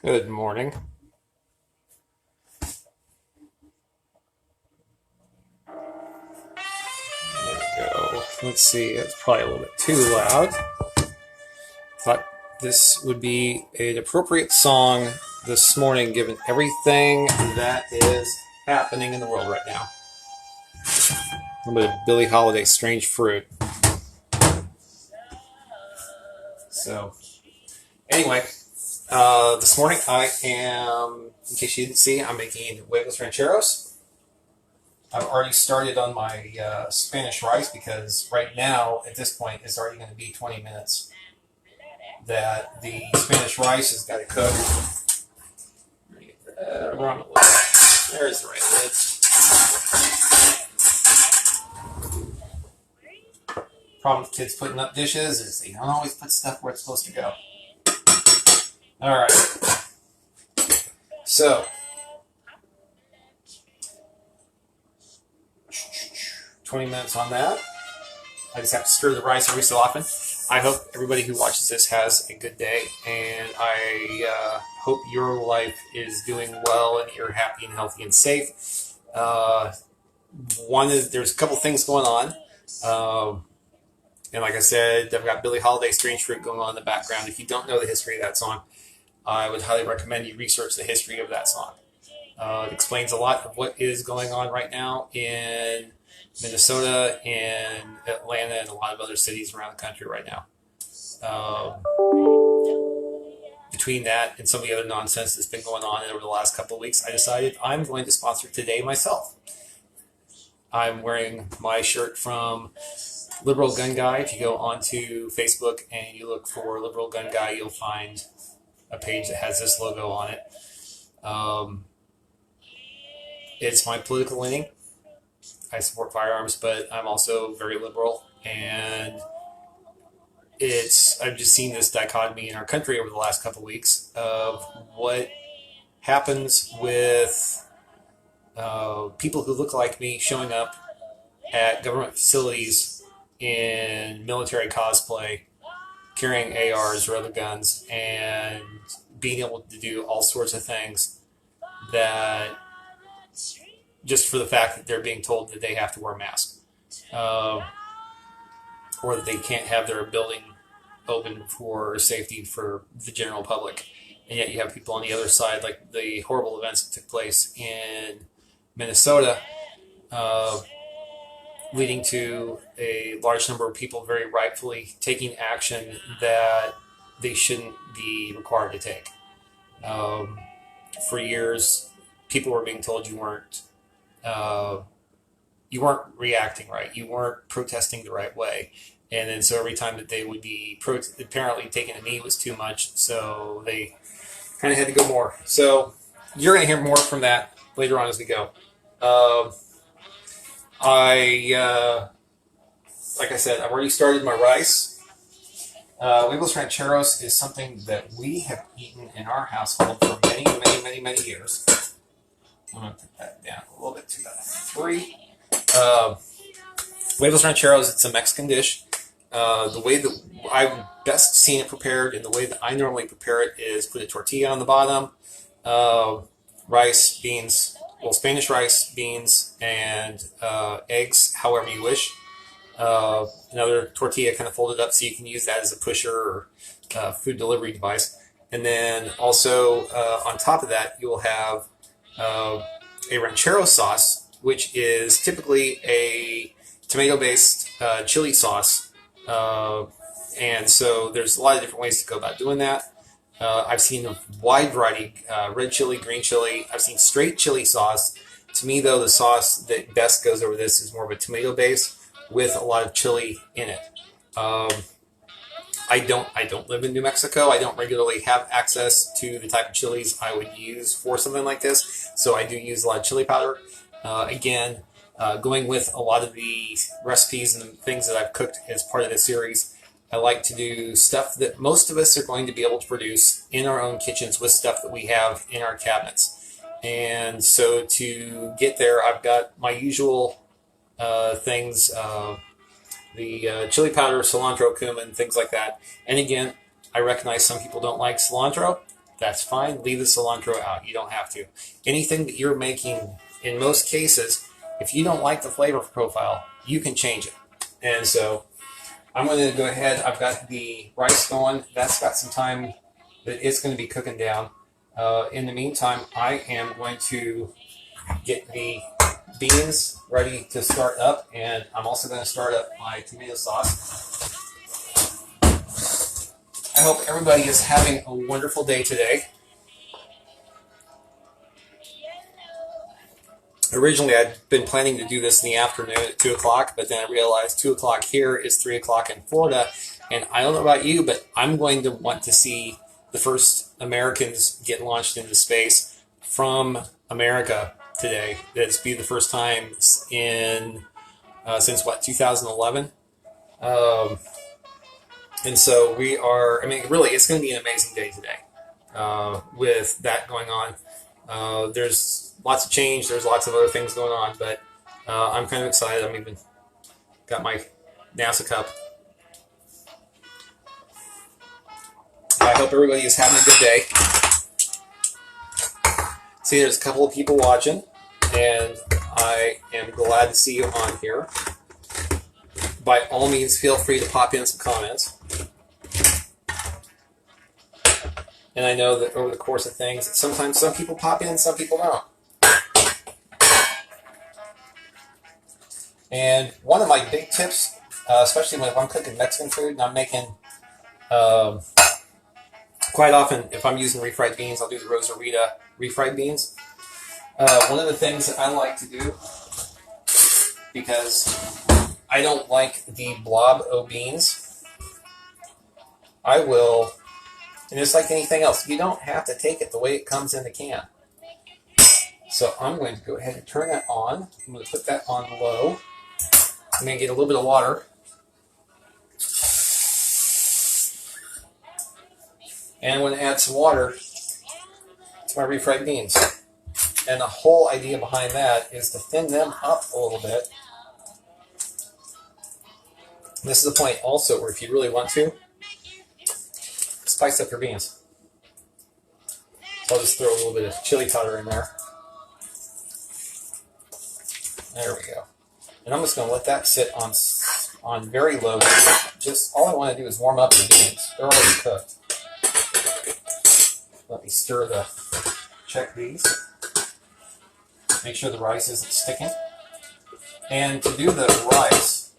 Good morning. There we go. Let's see, it's probably a little bit too loud. Thought this would be an appropriate song this morning given everything that is happening in the world right now. A little bit of Billie Holiday's Strange Fruit. So, anyway, this morning I am, in case you didn't see, I'm making Huevos Rancheros. I've already started on my Spanish rice because right now, at this point, it's already going to be 20 minutes that the Spanish rice has got to cook. Wrong lid. There's the right lid. Problem with kids putting up dishes is they don't always put stuff where it's supposed to go. All right. So, 20 minutes on that. I just have to stir the rice every so often. I hope everybody who watches this has a good day, and I hope your life is doing well and you're happy and healthy and safe. There's a couple things going on. And like I said, I've got Billie Holiday's Strange Fruit going on in the background. If you don't know the history of that song, I would highly recommend you research the history of that song. It explains a lot of what is going on right now in Minnesota and Atlanta and a lot of other cities around the country right now. Between that and some of the other nonsense that's been going on over the last couple of weeks, I decided I'm going to sponsor today myself. I'm wearing my shirt from Liberal Gun Guy. If you go onto Facebook and you look for Liberal Gun Guy, you'll find a page that has this logo on it. It's my political leaning. I support firearms, but I'm also very liberal, and I've just seen this dichotomy in our country over the last couple of weeks of what happens with people who look like me showing up at government facilities in military cosplay, carrying ARs or other guns, and being able to do all sorts of things that just for the fact that they're being told that they have to wear a mask, or that they can't have their building open for safety for the general public. And yet you have people on the other side, like the horrible events that took place in Minnesota, leading to a large number of people very rightfully taking action that they shouldn't be required to take. For years, people were being told you weren't reacting right, you weren't protesting the right way, and then so every time that they would be apparently taking a knee was too much, so they kind of had to go more. So you're going to hear more from that later on as we go. Like I said, I've already started my rice. Huevos Rancheros is something that we have eaten in our household for many, many, many, many years. I'm going to put that down a little bit to that 3. Huevos Rancheros, it's a Mexican dish. The way that I've best seen it prepared and the way that I normally prepare it is put a tortilla on the bottom, rice, beans, Spanish rice, beans, and eggs, however you wish. Another tortilla kind of folded up so you can use that as a pusher or food delivery device. And then also on top of that, you'll have a ranchero sauce, which is typically a tomato-based chili sauce. And so there's a lot of different ways to go about doing that. I've seen a wide variety, red chili, green chili. I've seen straight chili sauce. To me, though, the sauce that best goes over this is more of a tomato base with a lot of chili in it. I don't live in New Mexico. I don't regularly have access to the type of chilies I would use for something like this, so I do use a lot of chili powder. Going with a lot of the recipes and things that I've cooked as part of this series, I like to do stuff that most of us are going to be able to produce in our own kitchens with stuff that we have in our cabinets. And so to get there, I've got my usual things, the chili powder, cilantro, cumin, things like that. And again, I recognize some people don't like cilantro. that's fine. Leave the cilantro out. You don't have to. Anything that you're making, in most cases, if you don't like the flavor profile, you can change it. And so I'm going to go ahead. I've got the rice going. That's got some time that it's going to be cooking down. In the meantime, I am going to get the beans ready to start up, and I'm also going to start up my tomato sauce. I hope everybody is having a wonderful day today. Originally, I'd been planning to do this in the afternoon at 2 o'clock, but then I realized 2 o'clock here is 3 o'clock in Florida, and I don't know about you, but I'm going to want to see the first Americans get launched into space from America today. That'd be the first time in, since what, 2011? And so we are, I mean, really, it's going to be an amazing day today with that going on. There's lots of change. There's lots of other things going on, but I'm kind of excited. I'm even got my NASA cup. I hope everybody is having a good day. See, there's a couple of people watching, and I am glad to see you on here. By all means, feel free to pop in some comments. And I know that over the course of things, sometimes some people pop in, some people don't. And one of my big tips, especially when I'm cooking Mexican food and I'm making, quite often, if I'm using refried beans, I'll do the Rosarita refried beans. One of the things that I like to do, because I don't like the blob o' beans, I will, and it's like anything else, you don't have to take it the way it comes in the can. So I'm going to go ahead and turn that on. I'm going to put that on low. I'm going to get a little bit of water. And I'm going to add some water to my refried beans. And the whole idea behind that is to thin them up a little bit. And this is the point also where if you really want to, spice up your beans. So I'll just throw a little bit of chili powder in there. There we go. And I'm just going to let that sit on very low. Just all I want to do is warm up the beans. They're already cooked. Let me check these. Make sure the rice isn't sticking. And to do the rice,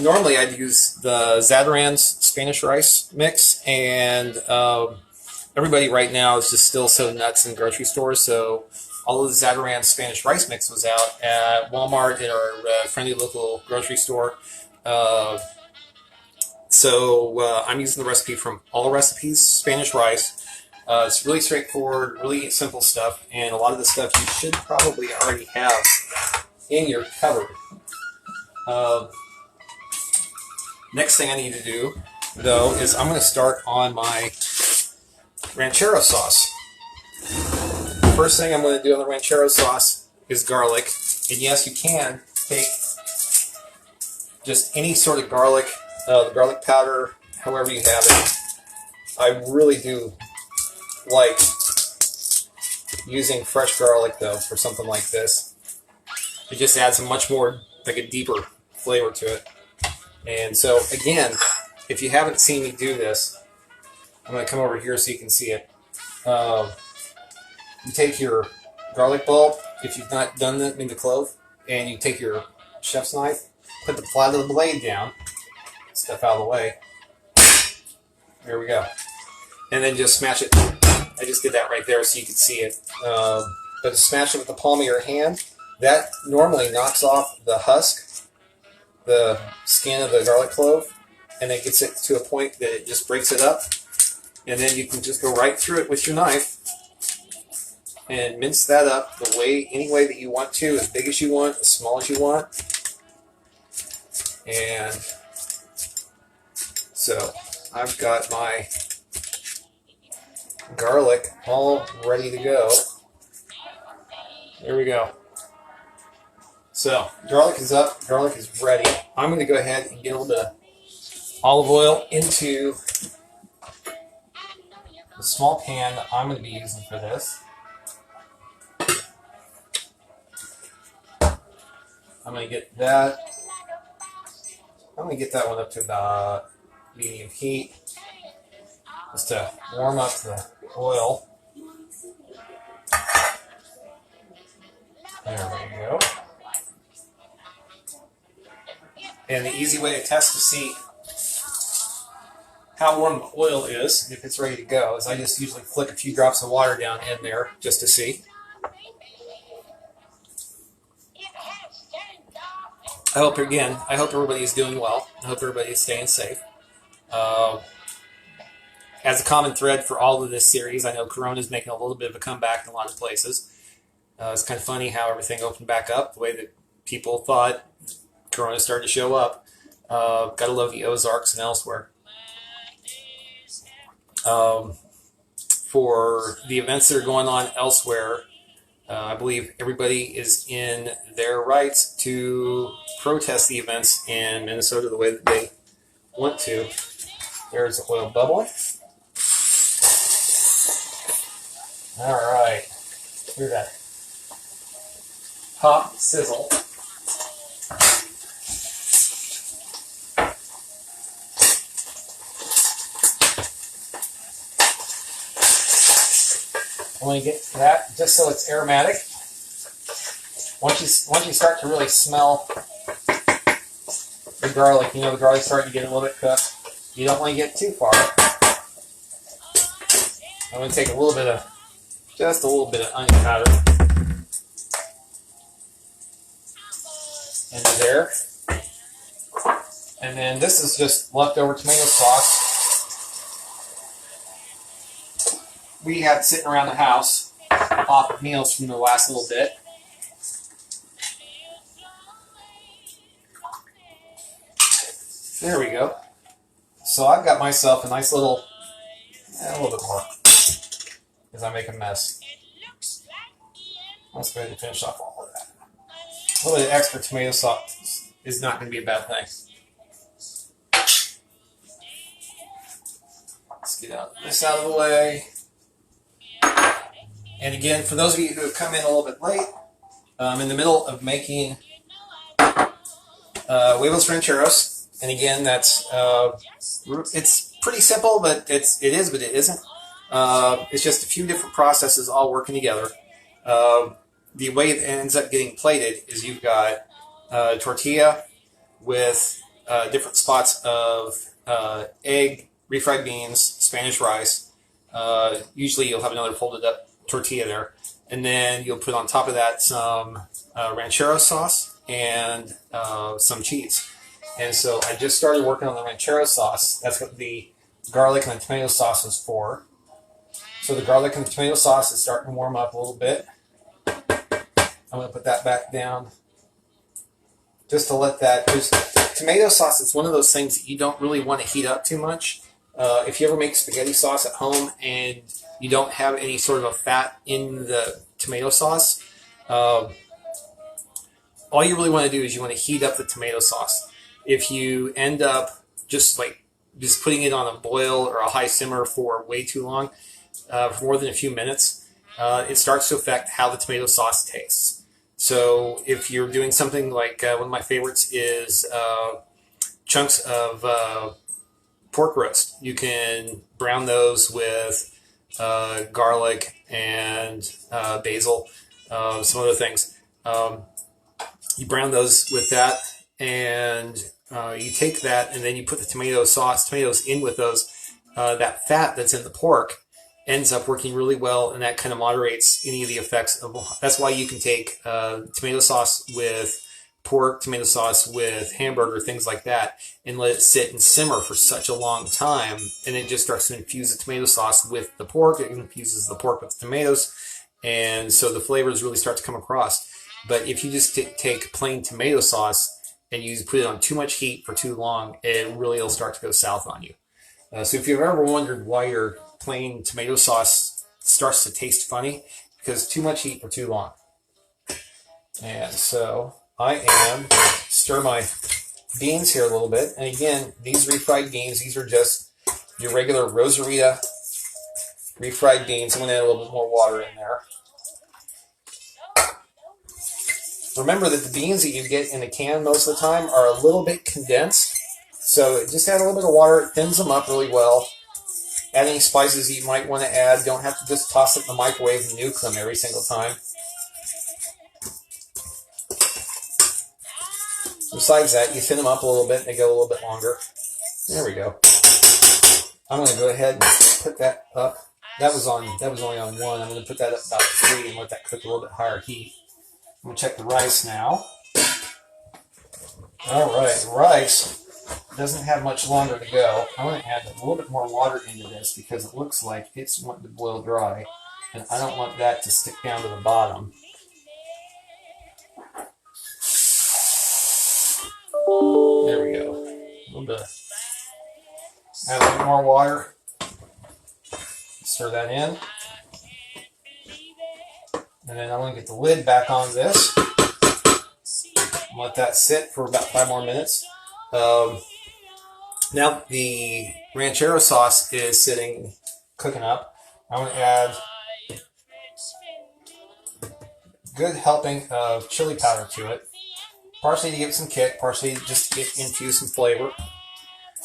normally I'd use the Zatarain's Spanish rice mix, and everybody right now is just still so nuts in grocery stores, so all of the Zatarain's Spanish rice mix was out at Walmart, at our friendly local grocery store. So I'm using the recipe from All Recipes Spanish rice. It's really straightforward, really simple stuff, and a lot of the stuff you should probably already have in your cupboard. Next thing I need to do, though, is I'm going to start on my ranchero sauce. First thing I'm going to do on the ranchero sauce is garlic. And yes, you can take just any sort of garlic, the garlic powder, however you have it. I really do like using fresh garlic, though, for something like this. It just adds a much more, like a deeper flavor to it. And so, again, if you haven't seen me do this, I'm going to come over here so you can see it. You take your garlic bulb, if you've not done that, in the clove, and you take your chef's knife, put the flat of the blade down, step out of the way. There we go. And then just smash it. I just did that right there so you can see it. But smash it with the palm of your hand. That normally knocks off the husk, the skin of the garlic clove, and it gets it to a point that it just breaks it up. And then you can just go right through it with your knife and mince that up the way, any way that you want to, as big as you want, as small as you want. And so I've got my garlic all ready to go. There we go. So garlic is up, garlic is ready. I'm going to go ahead and get a little bit of olive oil into the the small pan that I'm going to be using for this. I'm going to get that. I'm going to get that one up to about medium heat, just to warm up the oil. There we go. And the easy way to test to see how warm the oil is, if it's ready to go, is I just usually flick a few drops of water down in there just to see. I hope everybody's doing well. I hope everybody's staying safe. As a common thread for all of this series, I know Corona's making a little bit of a comeback in a lot of places. It's kind of funny how everything opened back up, the way that people thought Corona started to show up. Gotta love the Ozarks and elsewhere. For the events that are going on elsewhere, I believe everybody is in their rights to protest the events in Minnesota the way that they want to. There's the oil bubbling. All right, hear that pop sizzle. I'm going to get that just so it's aromatic. Once you start to really smell the garlic, the garlic's starting to get a little bit cooked. You don't want to get too far. I'm going to take just a little bit of onion powder into there. And then this is just leftover tomato sauce we had sitting around the house off of meals from the last little bit. There we go. So I've got myself a nice little, a little bit more, because I make a mess. Let's go ahead and finish off all of that. A little bit of extra tomato sauce is not going to be a bad thing. Let's get this out of the way. And again, for those of you who have come in a little bit late, I'm in the middle of making Huevos Rancheros. And again, that's it's pretty simple, but it is, but it isn't. It's just a few different processes all working together. The way it ends up getting plated is you've got tortilla with different spots of egg, refried beans, Spanish rice. Usually you'll have another folded up tortilla there. And then you'll put on top of that some ranchero sauce and some cheese. And so I just started working on the ranchero sauce. That's what the garlic and the tomato sauce was for. So the garlic and the tomato sauce is starting to warm up a little bit. I'm going to put that back down just to let that, because tomato sauce is one of those things that you don't really want to heat up too much. If you ever make spaghetti sauce at home and you don't have any sort of a fat in the tomato sauce, all you really want to do is you want to heat up the tomato sauce. If you end up just putting it on a boil or a high simmer for way too long, for more than a few minutes, it starts to affect how the tomato sauce tastes. So if you're doing something like one of my favorites is chunks of pork roast, you can brown those with garlic and basil, some other things. You brown those with that, and you take that and then you put the tomatoes in with those. That fat that's in the pork ends up working really well, and that kind of moderates any of the effects of. That's why you can take tomato sauce with pork, tomato sauce with hamburger, things like that, and let it sit and simmer for such a long time, and it just starts to infuse the tomato sauce with the pork. It infuses the pork with the tomatoes, and so the flavors really start to come across. But if you just take plain tomato sauce and you put it on too much heat for too long, it really will start to go south on you. So if you've ever wondered why your plain tomato sauce starts to taste funny, because too much heat for too long. And so I am stir my beans here a little bit. And again, these refried beans, these are just your regular Rosarita refried beans. I'm going to add a little bit more water in there. Remember that the beans that you get in a can most of the time are a little bit condensed. So just add a little bit of water. It thins them up really well. Add any spices you might want to add. You don't have to just toss it in the microwave and nuke them every single time. Besides that, you thin them up a little bit and they go a little bit longer. There we go. I'm going to go ahead and put that up. That was only on 1. I'm going to put that up about 3 and let that cook a little bit higher heat. I'm going to check the rice now. All right, the rice doesn't have much longer to go. I'm going to add a little bit more water into this because it looks like it's wanting to boil dry, and I don't want that to stick down to the bottom. There we go. A little bit. Add a little bit more water. Stir that in. And then I'm going to get the lid back on this. Let that sit for about 5 more minutes. Now the ranchero sauce is sitting, cooking up. I'm going to add a good helping of chili powder to it. Partially to give it some kick, partially just to infuse some flavor.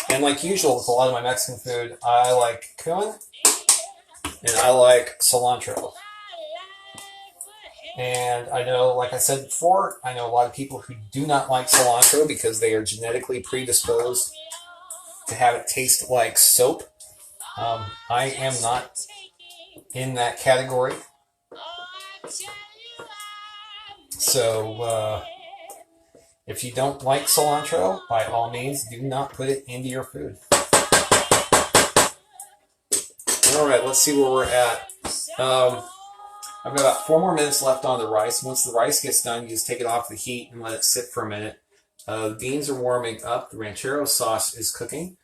And like usual with a lot of my Mexican food, I like cumin and I like cilantro. And I know, like I said before, I know a lot of people who do not like cilantro because they are genetically predisposed to have it taste like soap. I am not in that category. So, if you don't like cilantro, by all means, do not put it into your food. All right, let's see where we're at. I've got about 4 more minutes left on the rice. Once the rice gets done, you just take it off the heat and let it sit for a minute. The beans are warming up. The ranchero sauce is cooking.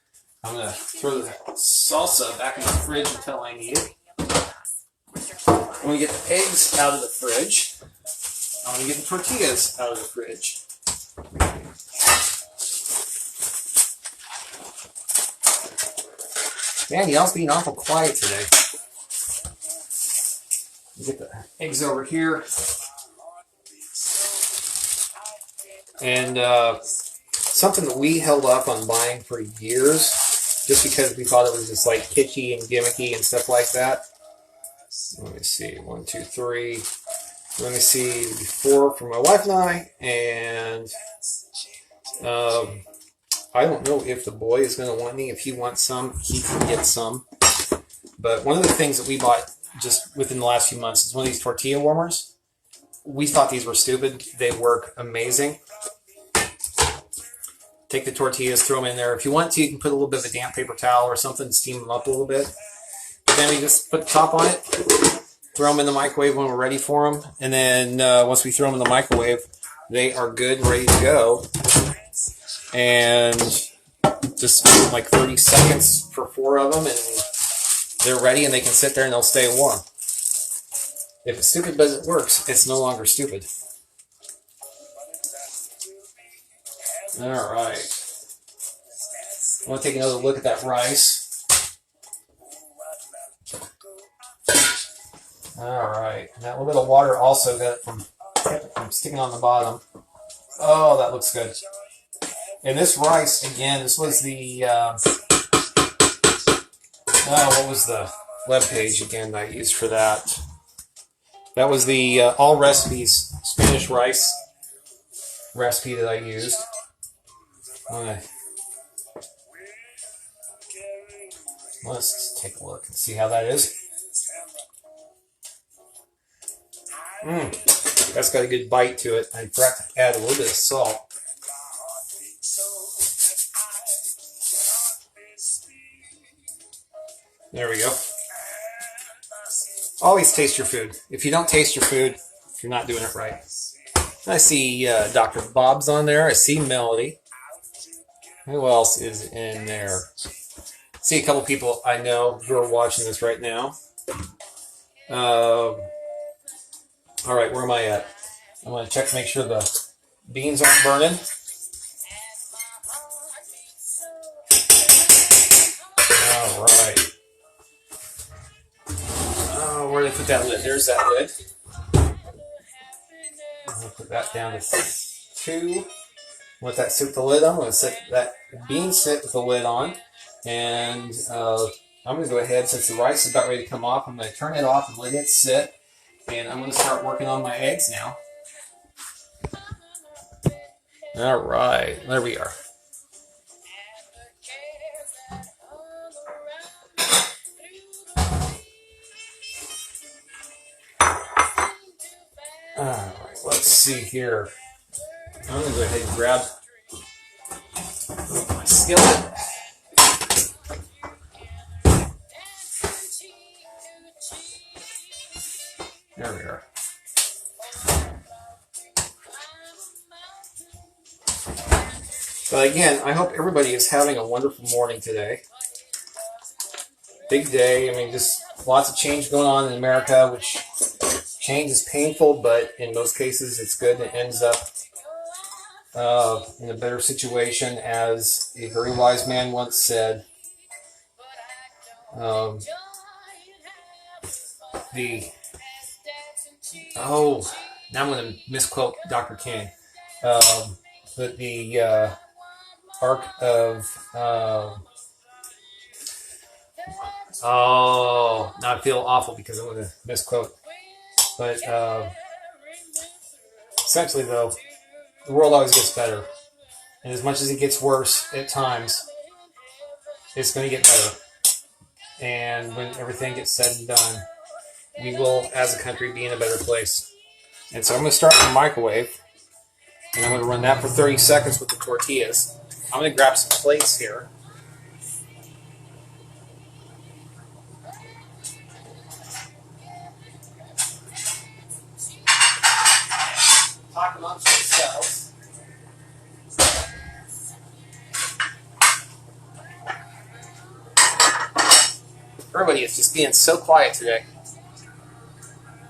I'm going to throw the salsa back in the fridge until I need it. I'm going to get the eggs out of the fridge. I'm going to get the tortillas out of the fridge. Man, y'all's being awful quiet today. Get the eggs over here. And something that we held off on buying for years, just because we thought it was just like kitschy and gimmicky and stuff like that. Let me see, 1, 2, 3. Let me see, before for my wife and I, and I don't know if the boy is going to want any. If he wants some, he can get some. But one of the things that we bought just within the last few months is one of these tortilla warmers. We thought these were stupid. They work amazing. Take the tortillas, throw them in there. If you want to, you can put a little bit of a damp paper towel or something, steam them up a little bit. But then we just put the top on it, throw them in the microwave when we're ready for them. And then once we throw them in the microwave, they are good, ready to go. And just like 30 seconds for 4 of them, and they're ready and they can sit there and they'll stay warm. If it's stupid but it works, it's no longer stupid. Alright. I want to take another look at that rice. Alright. And that little bit of water also kept it from sticking on the bottom. Oh, that looks good. And this rice, again, this was the... what was the web page again that I used for that? That was the All Recipes Spanish rice recipe that I used. Let's take a look and see how that is. That's got a good bite to it. I forgot to add a little bit of salt. There we go. Always taste your food. If you don't taste your food, you're not doing it right. I see Dr. Bob's on there. I see Melody. Who else is in there? I see a couple people I know who are watching this right now. All right, where am I at? I'm going to check to make sure the beans aren't burning. All right. where they put that lid. There's that lid. I'm going to put that down to 2. With that sit with the lid on, I'm going to set that bean sit with the lid on. And I'm going to go ahead, since the rice is about ready to come off, I'm going to turn it off and let it sit. And I'm going to start working on my eggs now. All right, there we are. All right, let's see here. I'm going to go ahead and grab my skillet. There we are. But again, I hope everybody is having a wonderful morning today. Big day. I mean, just lots of change going on in America, which change is painful, but in most cases it's good. It ends up in a better situation, as a very wise man once said. Now I'm going to misquote Dr. King. But the arc of now I feel awful because I'm going to misquote. But essentially, though, the world always gets better, and as much as it gets worse at times, it's going to get better. And when everything gets said and done, we will, as a country, be in a better place. And so I'm going to start in the microwave, and I'm going to run that for 30 seconds with the tortillas. I'm going to grab some plates here. Talk amongst yourselves. Everybody is just being so quiet today.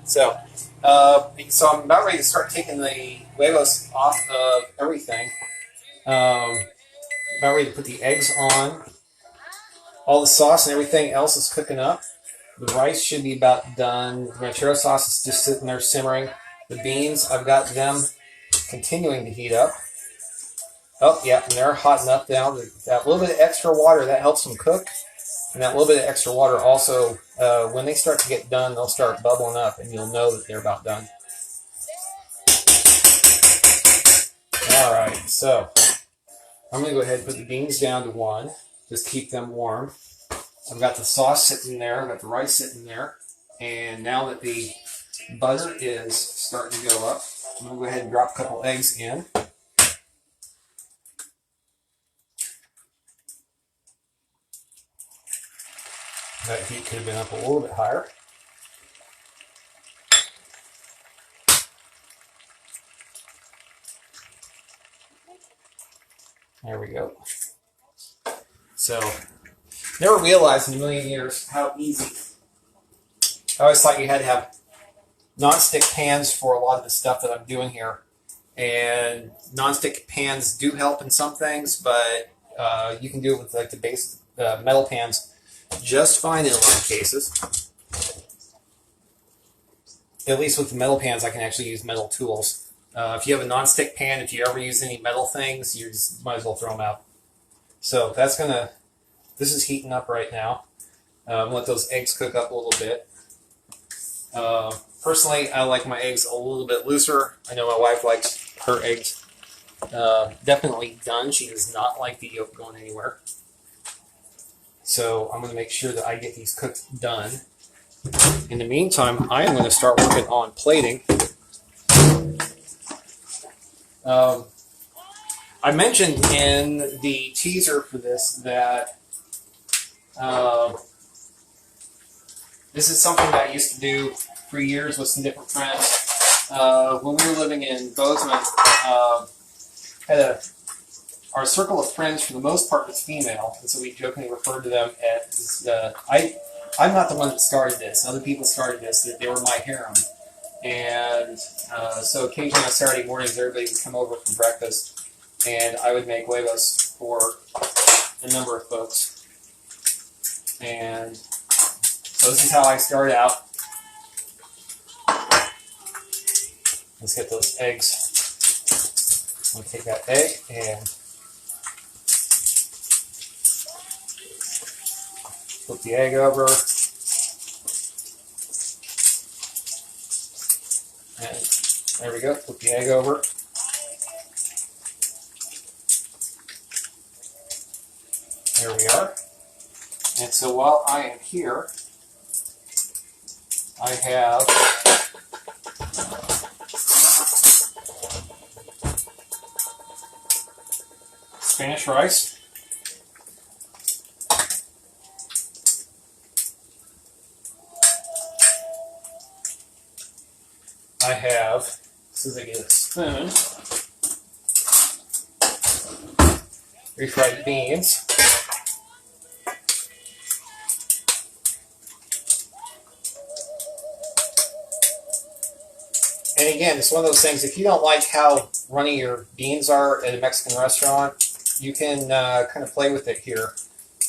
So I'm about ready to start taking the huevos off of everything. About ready to put the eggs on. All the sauce and everything else is cooking up. The rice should be about done. The ranchero sauce is just sitting there simmering. The beans, I've got them continuing to heat up. Oh, yeah, and they're hot enough now. That little bit of extra water, that helps them cook. And that little bit of extra water also, when they start to get done, they'll start bubbling up, and you'll know that they're about done. All right, so I'm going to go ahead and put the beans down to 1. Just keep them warm. I've got the sauce sitting there. I've got the rice sitting there. And now that the butter is starting to go up, I'm going to go ahead and drop a couple eggs in. That heat could have been up a little bit higher. There we go. So, never realized in a million years how easy. I always thought you had to have non-stick pans for a lot of the stuff that I'm doing here. And non-stick pans do help in some things, but you can do it with like the base metal pans just fine in a lot of cases. At least with the metal pans, I can actually use metal tools. If you have a non-stick pan, if you ever use any metal things, you just might as well throw them out. So this is heating up right now. Let those eggs cook up a little bit. Personally, I like my eggs a little bit looser. I know my wife likes her eggs definitely done. She does not like the yolk going anywhere. So I'm going to make sure that I get these cooked done. In the meantime, I am going to start working on plating. I mentioned in the teaser for this that this is something that I used to do for years with some different friends. When we were living in Bozeman, our circle of friends, for the most part, was female, and so we jokingly referred to them as I'm not the one that started this. Other people started this. That they were my harem, and so occasionally on Saturday mornings, everybody would come over for breakfast, and I would make huevos for a number of folks. And so this is how I started out. Let's get those eggs. I'm going to take that egg and flip the egg over. And there we go, flip the egg over. There we are. And so while I am here, I have Spanish rice. I have, as soon as I get a spoon, refried beans. And again, it's one of those things, if you don't like how runny your beans are at a Mexican restaurant, you can kind of play with it here,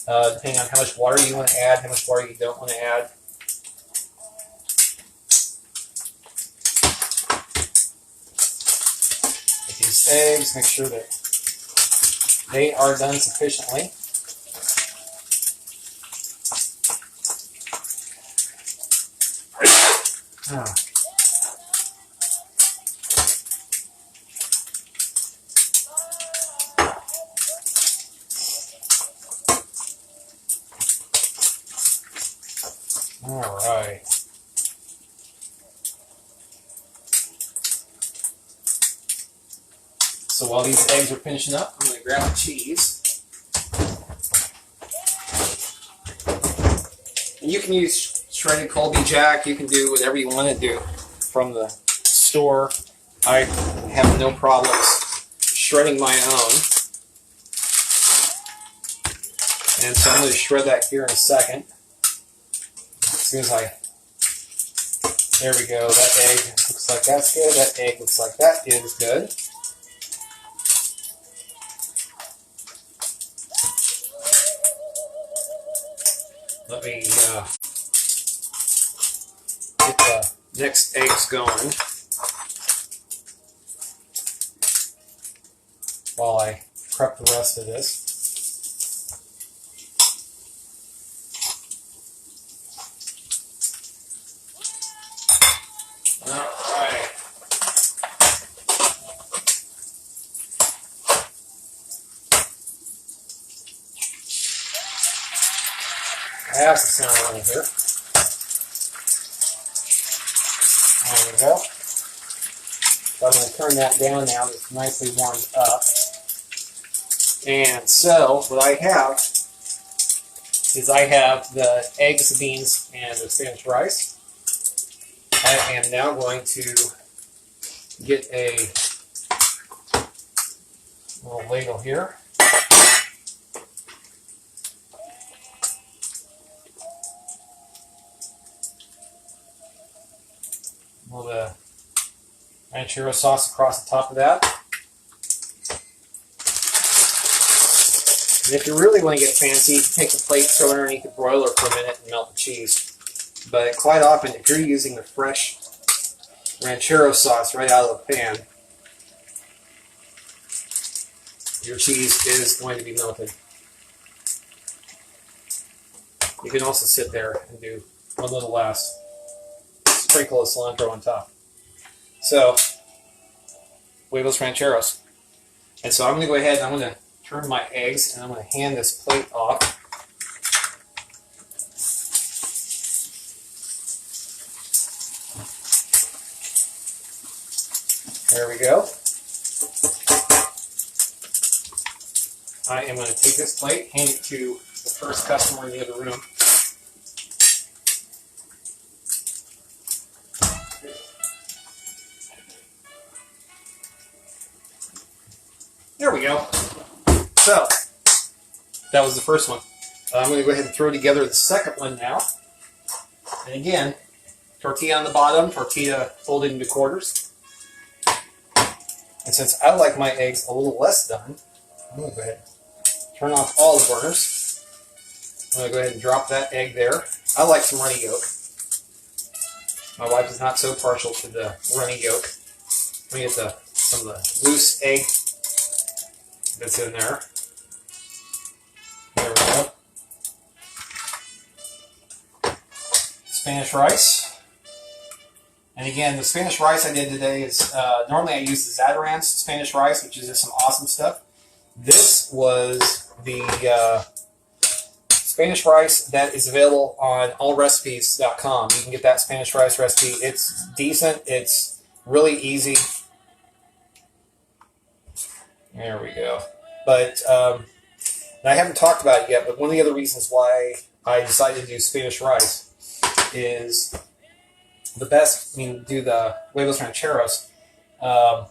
depending on how much water you want to add, how much water you don't want to add. With these eggs, make sure that they are done sufficiently. All right. So while these eggs are finishing up, I'm going to grab the cheese. And you can use shredded Colby Jack. You can do whatever you want to do from the store. I have no problems shredding my own. And so I'm going to shred that here in a second. As soon as there we go, that egg looks like that's good, that egg looks like that is good. Let me get the next eggs going while I prep the rest of this. I have the center one here. There we go. So I'm going to turn that down now. It's nicely warmed up. And so what I have is I have the eggs, the beans, and the Spanish rice. I am now going to get a little ladle here. A little bit of ranchero sauce across the top of that. And if you really want to get fancy, you can take the plate, throw it underneath the broiler for a minute, and melt the cheese. But quite often, if you're using the fresh ranchero sauce right out of the pan, your cheese is going to be melted. You can also sit there and do one little last sprinkle of cilantro on top. So, Huevos Rancheros. And so I'm going to go ahead and I'm going to turn my eggs and I'm going to hand this plate off. There we go. I am going to take this plate, hand it to the first customer in the other room. There we go. So, that was the first one. I'm going to go ahead and throw together the second one now. And again, tortilla on the bottom, tortilla folded into quarters. And since I like my eggs a little less done, I'm going to go ahead and turn off all the burners. I'm going to go ahead and drop that egg there. I like some runny yolk. My wife is not so partial to the runny yolk. Let me get some of the loose egg that's in there. There we go. Spanish rice. And again, the Spanish rice I did today is, normally I use the Zatarain's Spanish rice, which is just some awesome stuff. This was the Spanish rice that is available on allrecipes.com. You can get that Spanish rice recipe. It's decent. It's really easy. There we go. But I haven't talked about it yet, but one of the other reasons why I decided to do Spanish rice is the best, do the Huevos Rancheros. One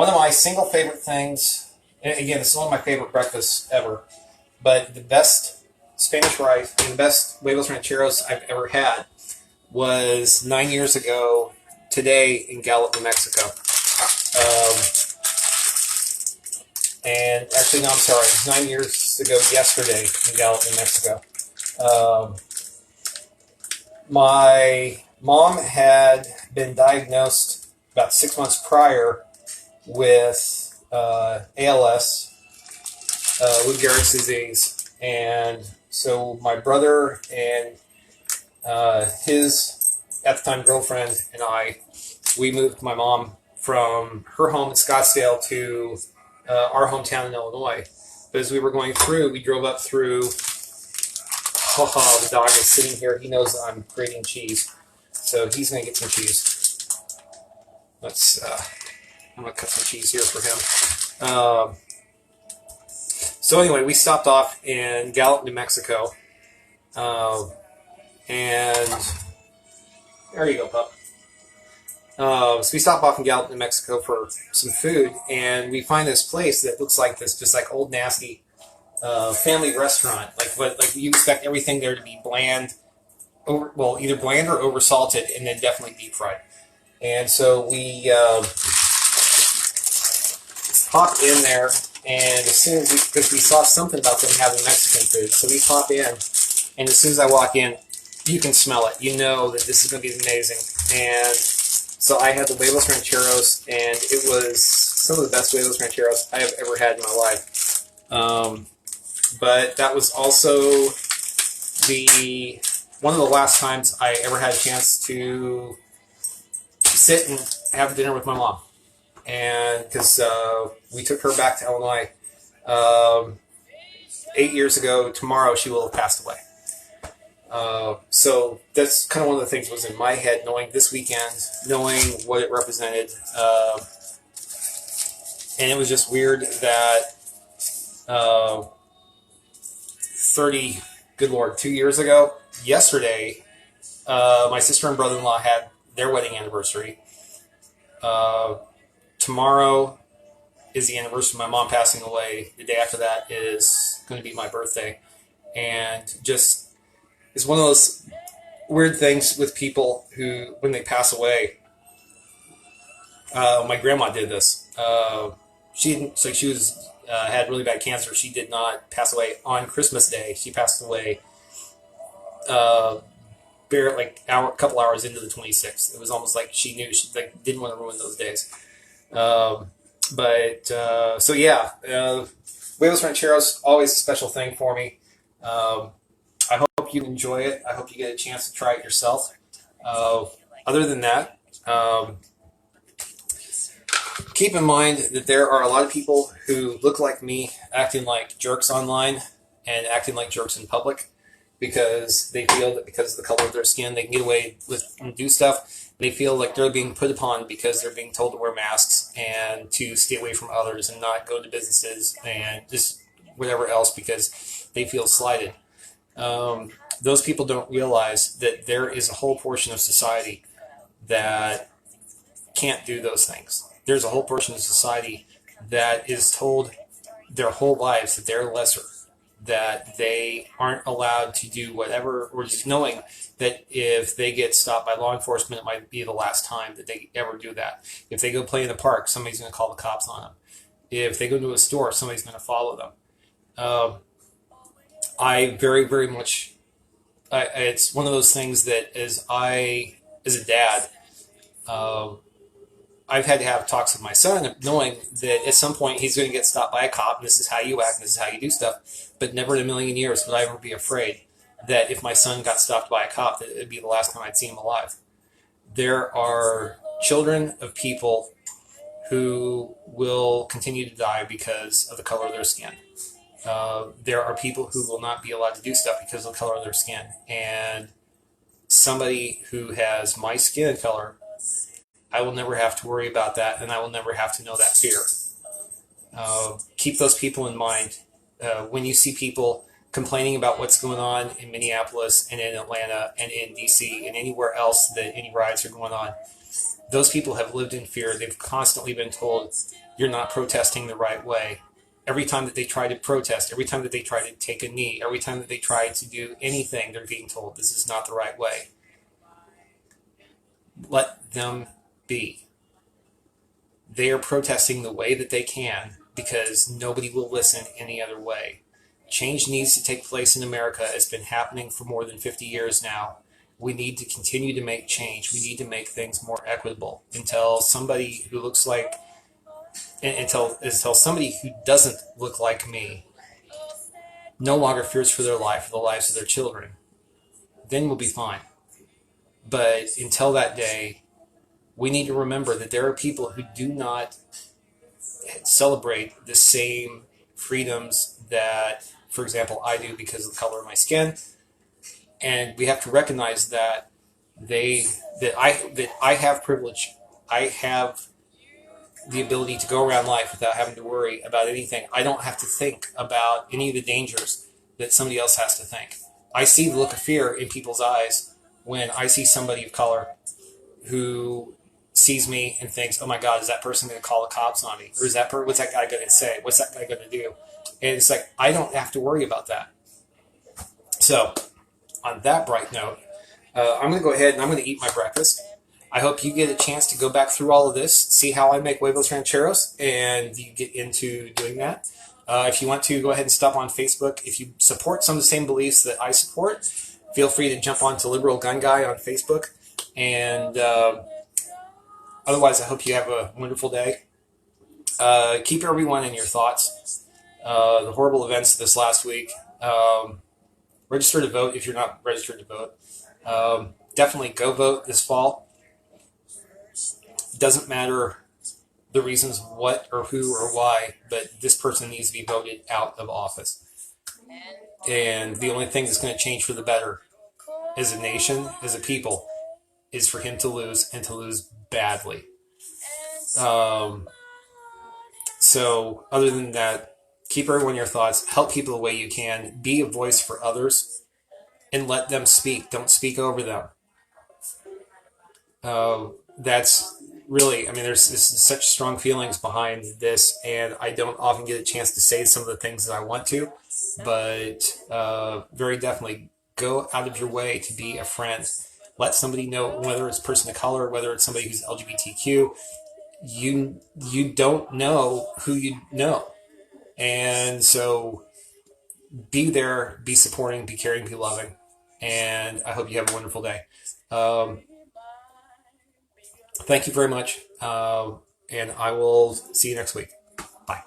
of my single favorite things, and again, this is one of my favorite breakfasts ever, but the best Spanish rice and the best Huevos Rancheros I've ever had was 9 years ago today in Gallup, New Mexico. And actually, no, I'm sorry, 9 years ago yesterday in Gallup, New Mexico. My mom had been diagnosed about 6 months prior with ALS, Lou Gehrig's disease, and so my brother and his, at the time, girlfriend and I, we moved my mom from her home in Scottsdale to our hometown in Illinois. But as we were going through, we drove up through. The dog is sitting here. He knows that I'm grating cheese, so he's going to get some cheese. I'm going to cut some cheese here for him. So anyway, we stopped off in Gallup, New Mexico, and there you go, pup. So we stopped off in Gallup, New Mexico for some food, and we find this place that looks like this, just like old nasty family restaurant. Like you expect everything there to be bland, either bland or over salted, and then definitely deep fried. And so we hop in there, and as soon as because we saw something about them having Mexican food, so we hop in, and as soon as I walk in, you can smell it. You know that this is going to be amazing. And so I had the Huevos Rancheros, and it was some of the best Huevos Rancheros I have ever had in my life. But that was also one of the last times I ever had a chance to sit and have dinner with my mom. And because we took her back to Illinois 8 years ago, tomorrow she will have passed away. So that's kind of one of the things that was in my head, knowing this weekend, knowing what it represented. And it was just weird that 2 years ago, yesterday, my sister and brother-in-law had their wedding anniversary. Tomorrow is the anniversary of my mom passing away. The day after that is going to be my birthday. And just, it's one of those weird things with people who, when they pass away, my grandma did this. She had really bad cancer. She did not pass away on Christmas Day. She passed away a couple hours into the 26th. It was almost like she knew she didn't want to ruin those days. So yeah, Huevos Rancheros, always a special thing for me. I hope you enjoy it. I hope you get a chance to try it yourself. Other than that, keep in mind that there are a lot of people who look like me acting like jerks online and acting like jerks in public because they feel that because of the color of their skin, they can get away with and do stuff. They feel like they're being put upon because they're being told to wear masks and to stay away from others and not go to businesses and just whatever else because they feel slighted. Those people don't realize that there is a whole portion of society that can't do those things. There's a whole portion of society that is told their whole lives that they're lesser, that they aren't allowed to do whatever, or just knowing that if they get stopped by law enforcement, it might be the last time that they ever do that. If they go play in the park, somebody's going to call the cops on them. If they go to a store, somebody's going to follow them. I very, very much, it's one of those things that as a dad, I've had to have talks with my son, knowing that at some point he's going to get stopped by a cop, and this is how you act, and this is how you do stuff. But never in a million years would I ever be afraid that if my son got stopped by a cop, that it would be the last time I'd see him alive. There are children of people who will continue to die because of the color of their skin. There are people who will not be allowed to do stuff because of the color of their skin. And somebody who has my skin color, I will never have to worry about that, and I will never have to know that fear. Keep those people in mind. When you see people complaining about what's going on in Minneapolis and in Atlanta and in DC and anywhere else that any riots are going on, those people have lived in fear. They've constantly been told, you're not protesting the right way. Every time that they try to protest, every time that they try to take a knee, every time that they try to do anything, they're being told this is not the right way. Let them be. They are protesting the way that they can because nobody will listen any other way. Change needs to take place in America. It's been happening for more than 50 years now. We need to continue to make change. We need to make things more equitable until somebody who looks like, until somebody who doesn't look like me no longer fears for their life, for the lives of their children. Then we'll be fine. But until that day, we need to remember that there are people who do not celebrate the same freedoms that, for example, I do because of the color of my skin. And we have to recognize that I have privilege. I have the ability to go around life without having to worry about anything. I don't have to think about any of the dangers that somebody else has to think. I see the look of fear in people's eyes when I see somebody of color who sees me and thinks, oh my God, is that person going to call the cops on me? Or is what's that guy going to say? What's that guy going to do? And it's like, I don't have to worry about that. So on that bright note, I'm going to go ahead and I'm going to eat my breakfast. I hope you get a chance to go back through all of this, see how I make Huevos Rancheros, and you get into doing that. If you want to, go ahead and stop on Facebook. If you support some of the same beliefs that I support, feel free to jump on to Liberal Gun Guy on Facebook. And otherwise, I hope you have a wonderful day. Keep everyone in your thoughts. The horrible events this last week. Register to vote if you're not registered to vote. Definitely go vote this fall. Doesn't matter the reasons what or who or why, but this person needs to be voted out of office. And the only thing that's going to change for the better as a nation, as a people, is for him to lose and to lose badly. So other than that, keep everyone in your thoughts, help people the way you can, be a voice for others, and let them speak. Don't speak over them. That's really, there's such strong feelings behind this, and I don't often get a chance to say some of the things that I want to, but very definitely go out of your way to be a friend. Let somebody know, whether it's a person of color, whether it's somebody who's LGBTQ, you don't know who you know. And so be there, be supporting, be caring, be loving. And I hope you have a wonderful day. Thank you very much. And I will see you next week. Bye.